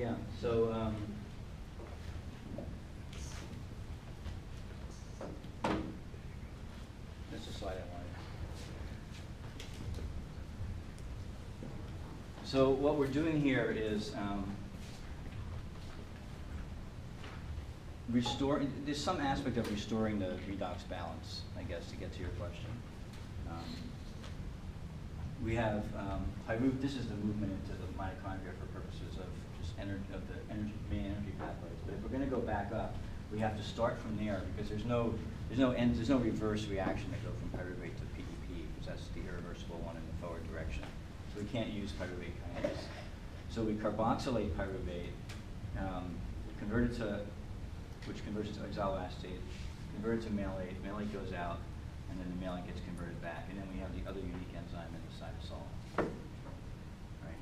Yeah, so that's the slide I wanted. So what we're doing here is there's some aspect of restoring the redox balance, I guess, to get to your question. We have this is the movement into the mitochondria for purposes of just main energy pathways. But if we're going to go back up, we have to start from there because there's no reverse reaction to go from pyruvate to PDP, because that's the irreversible one in the forward direction. So we can't use pyruvate kinase. So we carboxylate pyruvate, which converts to oxaloacetate, converted to malate. Malate goes out, and then the malate gets converted back, and then we have the other unique enzyme in the cytosol. Right.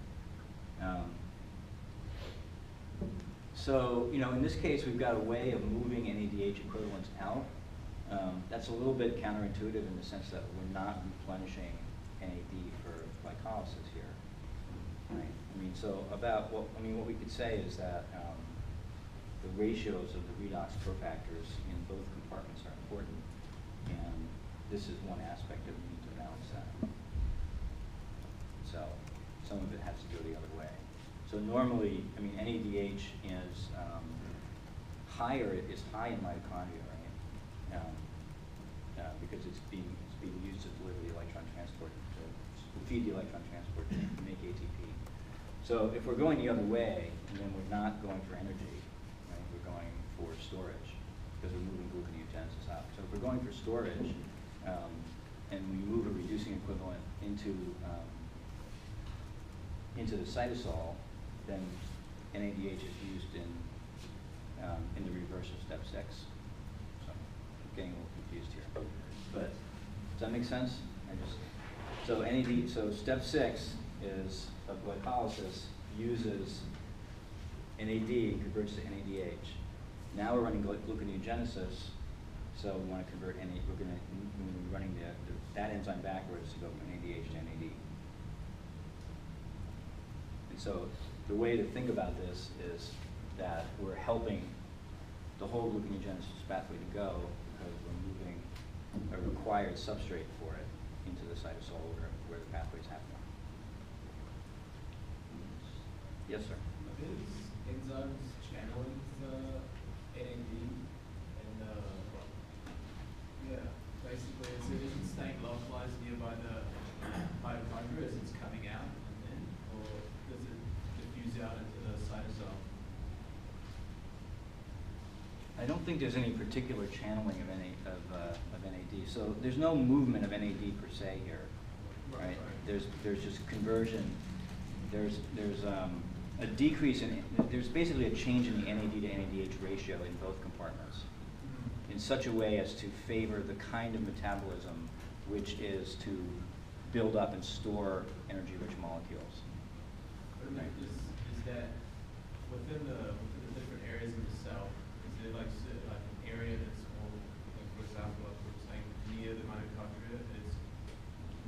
So in this case, we've got a way of moving NADH equivalents out. That's a little bit counterintuitive in the sense that we're not replenishing NAD for glycolysis here. Right. What we could say is that the ratios of the redox cofactors in both compartments are important, and this is one aspect that we need to balance that. So some of it has to go the other way. So normally, NADH is high in mitochondria, right? Because it's being used to deliver the electron transport, to feed the electron transport to make ATP. So if we're going the other way, then we're not going for energy, right? We're going for storage because we're moving gluconeogenesis out. So if we're going for storage, and we move a reducing equivalent into the cytosol, then NADH is used in the reverse of step 6. So I'm getting a little confused here, but does that make sense? So step 6 is of glycolysis uses NAD and converts to NADH. Now we're running gluconeogenesis, so we want to convert NAD. We're running that enzyme backwards to go from NADH to NAD. And so the way to think about this is that we're helping the whole gluconeogenesis pathway to go because we're moving a required substrate for it into the cytosol where the pathway is happening. Yes, sir. Is enzymes channeling the NAD and basically it isn't staying localized nearby the mitochondria as it's coming out, and then, or does it diffuse out into the cytosol? I don't think there's any particular channeling of NAD. So there's no movement of NAD per se here, right? There's just conversion. There's a decrease there's basically a change in the NAD to NADH ratio in both compartments in such a way as to favor the kind of metabolism which is to build up and store energy-rich molecules. Right. Is that within the different areas of the cell? Is it like an area that's more, like for example, like we're saying near the mitochondria, it's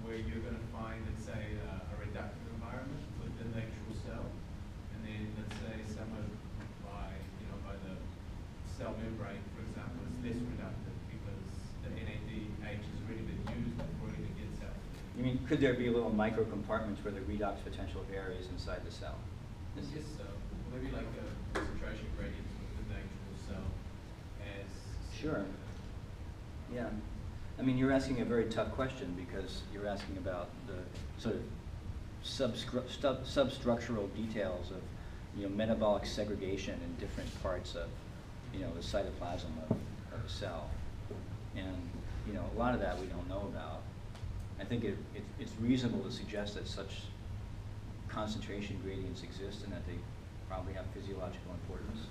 where you're going to find, let's say, a reductive environment within the actual cell, and then let's say somewhere by the cell membrane, for example, it's less reductive because the NADH has already been used before it even gets out. You mean, could there be little micro compartments where the redox potential varies inside the cell? Yes, so maybe like a concentration gradient within the actual cell as. Sure. Yeah. I mean, you're asking a very tough question because you're asking about the sort of substructural details of metabolic segregation in different parts of the cytoplasm of a cell, and a lot of that we don't know about. I think it's reasonable to suggest that such concentration gradients exist and that they probably have physiological importance,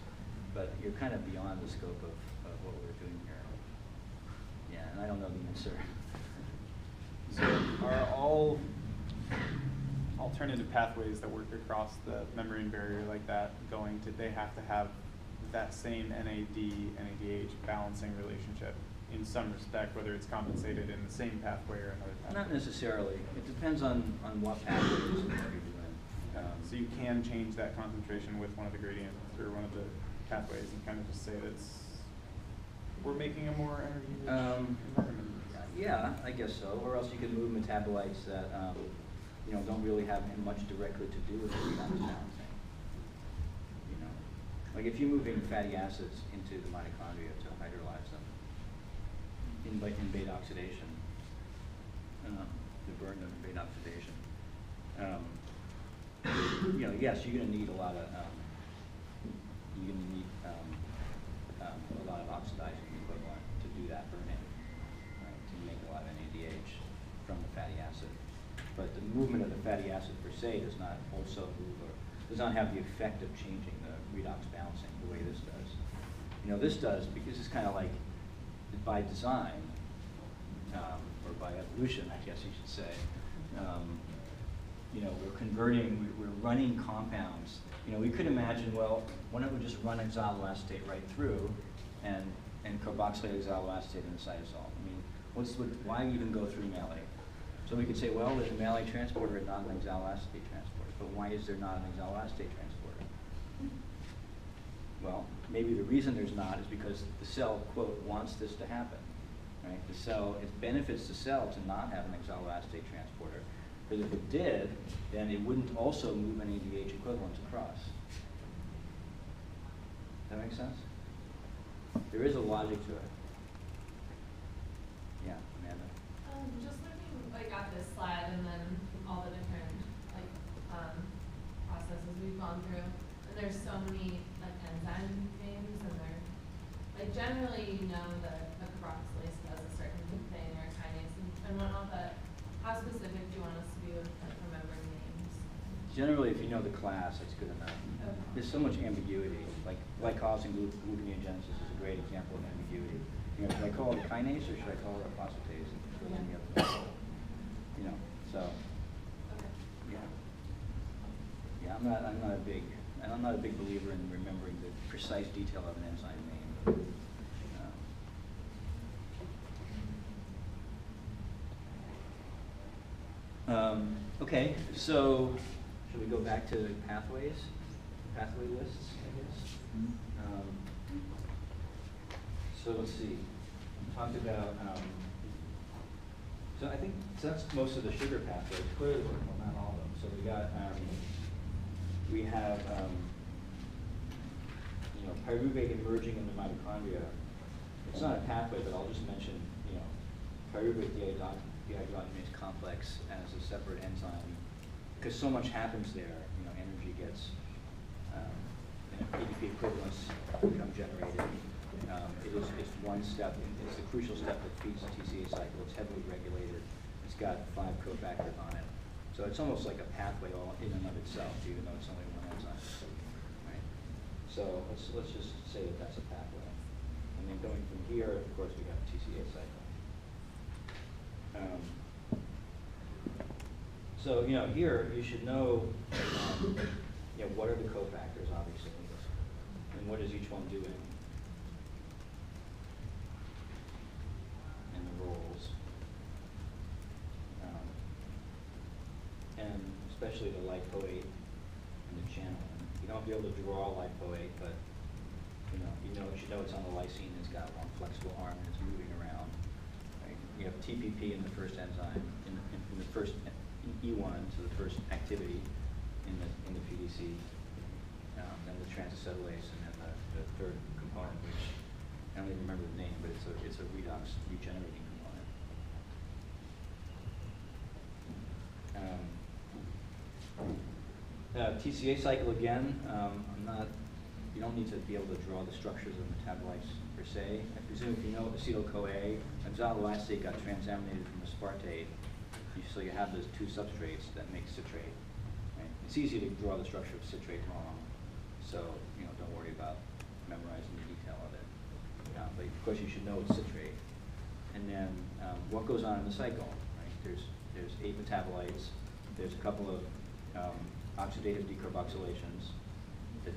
but you're kind of beyond the scope of what we're doing here. Yeah, and I don't know the answer. So are all alternative pathways that work across the membrane barrier like that they have to have that same NAD-NADH balancing relationship in some respect, whether it's compensated in the same pathway or another pathway? Not necessarily. It depends on what pathway it is and what you're doing. So you can change that concentration with one of the gradients or one of the pathways and kind of just say we're making a more energy-rich environment. Yeah, I guess so. Or else you could move metabolites that you know, don't really have much directly to do with the redox balancing. You know, like if you're moving fatty acids into the mitochondria to hydrolyze them in beta oxidation, the burden of beta oxidation. You know, yes, you're going to need a lot of a lot of oxidizing equivalent to do that burning, right? To make a lot of NADH from the fatty acid. But the movement of the fatty acid per se does not also move or does not have the effect of changing the redox balancing the way this does. You know, this does because it's kind of like by design or by evolution, I guess you should say. You know, we're running compounds. You know, we could imagine, well, why don't we just run oxaloacetate right through and carboxylate oxaloacetate in the cytosol? I mean, why even go through malate? So we could say, well, there's a malate transporter and not an oxaloacetate transporter. But why is there not an oxaloacetate transporter? Well, maybe the reason there's not is because the cell, quote, wants this to happen. Right? The cell, it benefits the cell to not have an oxaloacetate transporter. Because if it did, then it wouldn't also move NADH equivalents across. Does that make sense? There is a logic to it. Yeah, Amanda? Just looking like at this slide and then all the different like processes we've gone through, and there's so many like enzyme names, and they're like generally you know that a carboxylase does a certain thing or a kinase and whatnot, but how specific do you want us to be with like remembering names? Generally, if you know the class, that's good enough. Okay. There's so much ambiguity. Like glycolysis and gluconeogenesis is a great example of ambiguity. You know, should I call it a kinase or should I call it a phosphatase? You know, so Okay. yeah, I'm not a big believer in remembering the precise detail of an enzyme name. Okay, so should we go back to pathway lists, I guess? So let's see. We talked about. So I think that's most of the sugar pathways. Clearly, well, not all of them. So we have you know, pyruvate emerging in the mitochondria. It's not a pathway, but I'll just mention, you know, pyruvate dehydrogenase complex as a separate enzyme, because so much happens there. You know, energy gets, ADP equivalents become generated. It's one step. It's the crucial step that feeds the TCA cycle. It's heavily regulated. It's got 5 cofactors on it. So it's almost like a pathway all in and of itself, even though it's only one enzyme. Right? So let's just say that that's a pathway. And then going from here, of course, we have TCA cycle. So you know, here you should know, you know, what are the cofactors, obviously, and what is each one doing, and the roles, and especially the lipoate and the channel. You don't be able to draw lipoate, but you should know it's on the lysine. It's got one flexible arm and it's moving around. Right? You have TPP in the first enzyme, in the first E1, so the first activity in the PDC, then the transacetylase, and then the third component, which I don't even remember the name, but it's a redox regenerating component. TCA cycle again. You don't need to be able to draw the structures of metabolites per se. I presume if you know acetyl-CoA, oxaloacetate got transaminated from aspartate. So you have those 2 substrates that make citrate. Right? It's easy to draw the structure of citrate wrong, so you know, don't worry about memorizing the detail of it. But of course, you should know it's citrate. And then what goes on in the cycle? Right? There's 8 metabolites. There's a couple of oxidative decarboxylations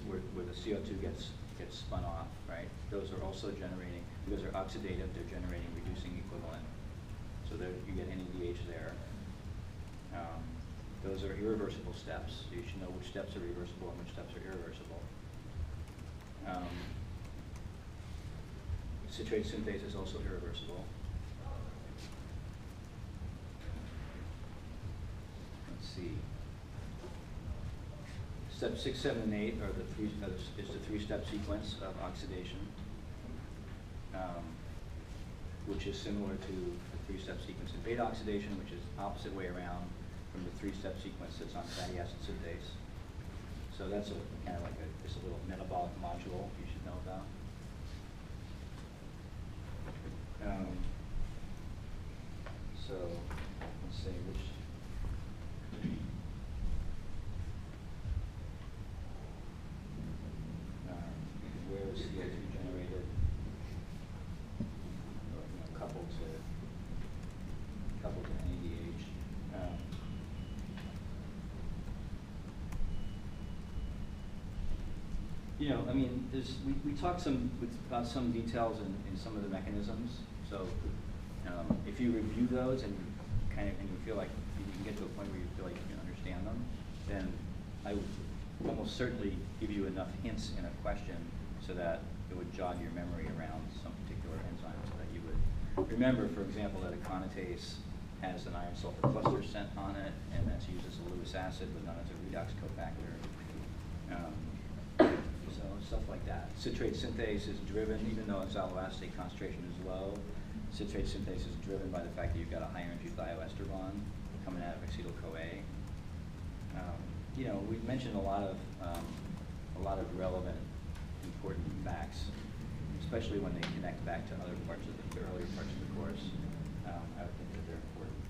where the CO2 gets spun off. Right? Those are also generating, because they're oxidative, they're generating reducing equivalent. So there you get NADH there. Those are irreversible steps. You should know which steps are reversible and which steps are irreversible. Citrate synthase is also irreversible. Let's see. Step 6, 7, and 8 are the is the three-step sequence of oxidation, which is similar to the three-step sequence in beta oxidation, which is opposite way around from the three-step sequence that's on fatty acid synthase. So that's a kind of like just a little metabolic module you should know about. So let's see which. Where is CO2 generated? Coupled to NADH. I mean, we talked about some details in some of the mechanisms. So if you review those and you feel like you can get to a point where you feel like you can understand them, then I would almost certainly give you enough hints in a question so that it would jog your memory around some particular enzyme so that you would remember, for example, that a conatase has an iron sulfur cluster scent on it, and that's used as a Lewis acid but not as a redox cofactor. So stuff like that. Citrate synthase is driven, even though oxaloacetate concentration is low, citrate synthase is driven by the fact that you've got a high energy thioester bond coming out of acetyl-CoA. We've mentioned a lot of relevant, important facts, especially when they connect back to other parts of the earlier parts of the course. I would think that they're important.